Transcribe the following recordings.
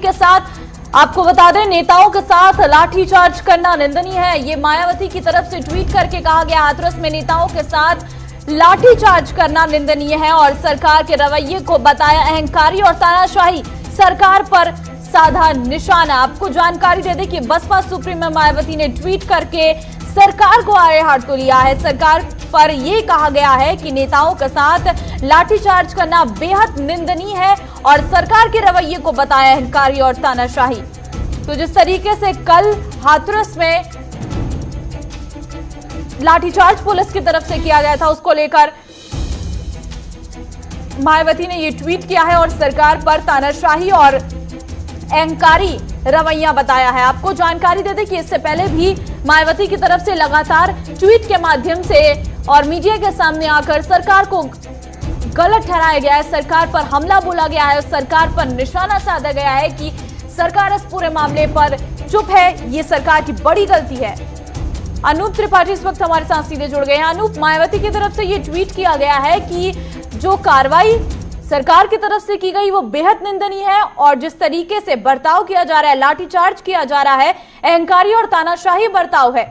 के साथ आपको बता दें, नेताओं के साथ लाठीचार्ज करना निंदनीय है। ये मायावती की तरफ से ट्वीट करके कहा गया, हाथरस में नेताओं के साथ लाठीचार्ज करना निंदनीय है और सरकार के रवैये को बताया अहंकारी और तानाशाही, सरकार पर साधा निशाना। आपको जानकारी दे दें कि बसपा सुप्रीमो मायावती ने ट्वीट करके सरकार को आड़े हाथों लिया है। सरकार पर यह कहा गया है कि नेताओं के साथ लाठीचार्ज करना बेहद निंदनीय है और सरकार के रवैये को बताया अहंकारी और तानाशाही। तो जिस तरीके से कल हाथरस में लाठीचार्ज पुलिस की तरफ से किया गया था, उसको लेकर मायावती ने यह ट्वीट किया है और सरकार पर तानाशाही और अहंकारी रवैया बताया है। आपको जानकारी दे दें कि इससे पहले भी मायावती की तरफ से लगातार ट्वीट के माध्यम से और मीडिया के सामने आकर सरकार को गलत ठहराया गया है, सरकार पर हमला बोला गया है, सरकार पर निशाना साधा गया है कि सरकार इस पूरे मामले पर चुप है, ये सरकार की बड़ी गलती है। अनूप त्रिपाठी इस वक्त हमारे साथ सीधे जुड़ गए हैं। अनूप, मायावती की तरफ से ये ट्वीट किया गया है कि जो कार्रवाई सरकार की तरफ से की गई वो बेहद निंदनीय है और जिस तरीके से बर्ताव किया जा रहा है, लाठीचार्ज किया जा रहा है, अहंकारी और तानाशाही बर्ताव है।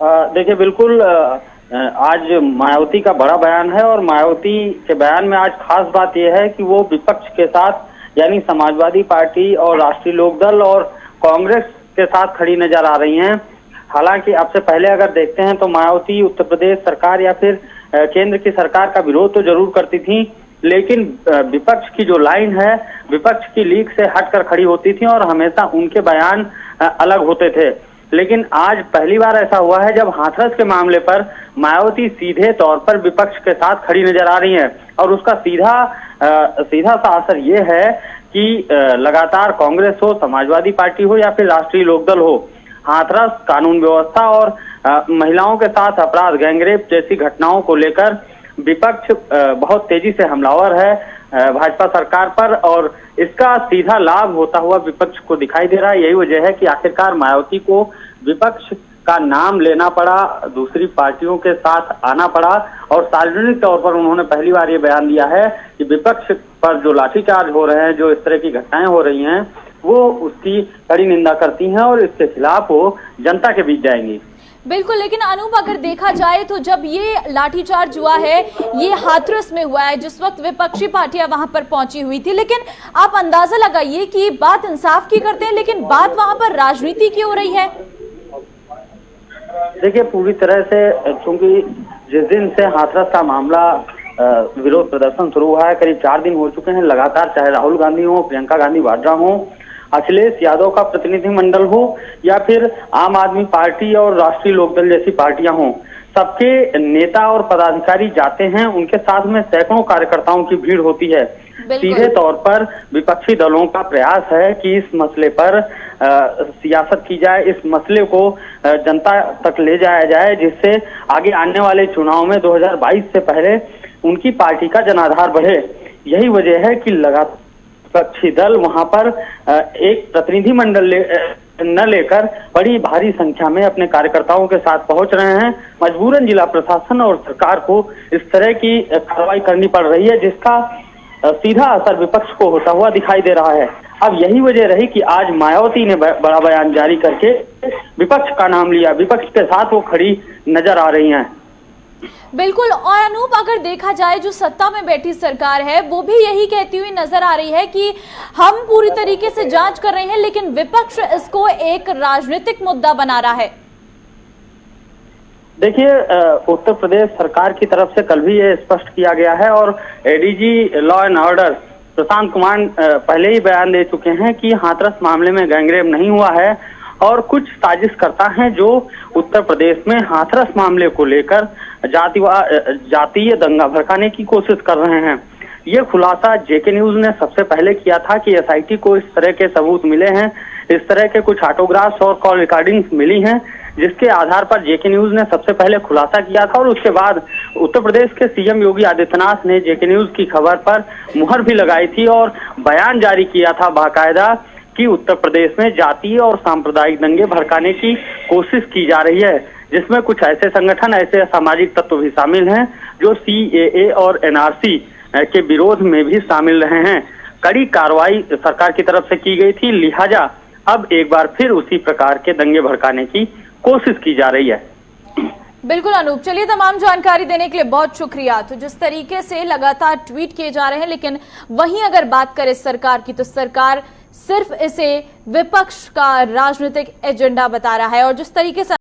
देखिए, बिल्कुल आज मायावती का बड़ा बयान है और मायावती के बयान में आज खास बात यह है कि वो विपक्ष के साथ यानी समाजवादी पार्टी और राष्ट्रीय लोकदल और कांग्रेस के साथ खड़ी नजर आ रही हैं। हालांकि अब से पहले अगर देखते हैं तो मायावती उत्तर प्रदेश सरकार या फिर केंद्र की सरकार का विरोध तो जरूर करती थी, लेकिन विपक्ष की जो लाइन है, विपक्ष की लीक से हटकर खड़ी होती थी और हमेशा उनके बयान अलग होते थे। लेकिन आज पहली बार ऐसा हुआ है जब हाथरस के मामले पर मायावती सीधे तौर पर विपक्ष के साथ खड़ी नजर आ रही हैं और उसका सीधा सा असर ये है कि लगातार कांग्रेस हो, समाजवादी पार्टी हो या फिर राष्ट्रीय लोकदल हो, हाथरस कानून व्यवस्था और महिलाओं के साथ अपराध, गैंगरेप जैसी घटनाओं को लेकर विपक्ष बहुत तेजी से हमलावर है भाजपा सरकार पर और इसका सीधा लाभ होता हुआ विपक्ष को दिखाई दे रहा है। यही वजह है कि आखिरकार मायावती को विपक्ष का नाम लेना पड़ा, दूसरी पार्टियों के साथ आना पड़ा और सार्वजनिक तौर पर उन्होंने पहली बार ये बयान दिया है कि विपक्ष पर जो लाठीचार्ज हो रहे हैं, जो इस तरह की घटनाएं हो रही हैं, वो उसकी कड़ी निंदा करती हैं और इसके खिलाफ वो जनता के बीच जाएंगी। बिल्कुल, लेकिन अनूप अगर देखा जाए तो जब ये लाठीचार्ज हुआ है, ये हाथरस में हुआ है, जिस वक्त विपक्षी पार्टियां वहां पर पहुंची हुई थी, लेकिन आप अंदाजा लगाइए कि बात इंसाफ की करते हैं लेकिन बात वहां पर राजनीति की हो रही है। देखिए, पूरी तरह से चूंकि जिस दिन से हाथरस का मामला विरोध प्रदर्शन शुरू हुआ है, करीब 4 दिन हो चुके हैं लगातार, चाहे राहुल गांधी हो, प्रियंका गांधी वाड्रा हो, अखिलेश यादव का प्रतिनिधिमंडल हो या फिर आम आदमी पार्टी और राष्ट्रीय लोकदल जैसी पार्टियां हों, सबके नेता और पदाधिकारी जाते हैं, उनके साथ में सैकड़ों कार्यकर्ताओं की भीड़ होती है। सीधे तौर पर विपक्षी दलों का प्रयास है कि इस मसले पर सियासत की जाए, इस मसले को जनता तक ले जाया जाए, जिससे आगे आने वाले चुनाव में 2022 से पहले उनकी पार्टी का जनाधार बढ़े। यही वजह है कि लगातार विपक्षी दल वहां पर एक प्रतिनिधिमंडल न लेकर बड़ी भारी संख्या में अपने कार्यकर्ताओं के साथ पहुंच रहे हैं। मजबूरन जिला प्रशासन और सरकार को इस तरह की कार्रवाई करनी पड़ रही है, जिसका सीधा असर विपक्ष को होता हुआ दिखाई दे रहा है। अब यही वजह रही कि आज मायावती ने बड़ा बयान जारी करके विपक्ष का नाम लिया, विपक्ष के साथ वो खड़ी नजर आ रही हैं। बिल्कुल, और अनूप अगर देखा जाए जो सत्ता में बैठी सरकार है वो भी यही कहती हुई नजर आ रही है कि हम पूरी तरीके से जांच कर रहे हैं, लेकिन विपक्ष इसको एक राजनीतिक मुद्दा बना रहा है। देखिए, उत्तर प्रदेश सरकार की तरफ से कल भी ये स्पष्ट किया गया है और ADG law and order Prashant Kumar पहले ही बयान दे चुके हैं कि हाथरस मामले में गैंगरेप नहीं हुआ है और कुछ साजिशकर्ता हैं जो उत्तर प्रदेश में हाथरस मामले को लेकर जातीय दंगा भड़काने की कोशिश कर रहे हैं। ये खुलासा जेके न्यूज ने सबसे पहले किया था कि एसआईटी को इस तरह के सबूत मिले हैं, इस तरह के कुछ ऑटोग्राफ्स और कॉल रिकॉर्डिंग्स मिली हैं, जिसके आधार पर जेके न्यूज ने सबसे पहले खुलासा किया था और उसके बाद उत्तर प्रदेश के सीएम योगी आदित्यनाथ ने जेके न्यूज की खबर पर मुहर भी लगाई थी और बयान जारी किया था बाकायदा कि उत्तर प्रदेश में जातीय और सांप्रदायिक दंगे भड़काने की कोशिश की जा रही है, जिसमें कुछ ऐसे संगठन, ऐसे सामाजिक तत्व भी शामिल हैं जो सीएए और एनआरसी के विरोध में भी शामिल रहे हैं। कड़ी कार्रवाई सरकार की तरफ से की गई थी, लिहाजा अब एक बार फिर उसी प्रकार के दंगे भड़काने की कोशिश की जा रही है। बिल्कुल अनूप, चलिए तमाम जानकारी देने के लिए बहुत शुक्रिया। तो जिस तरीके से लगातार ट्वीट किए जा रहे हैं, लेकिन वहीं अगर बात करें सरकार की, तो सरकार सिर्फ इसे विपक्ष का राजनीतिक एजेंडा बता रहा है। और जिस तरीके से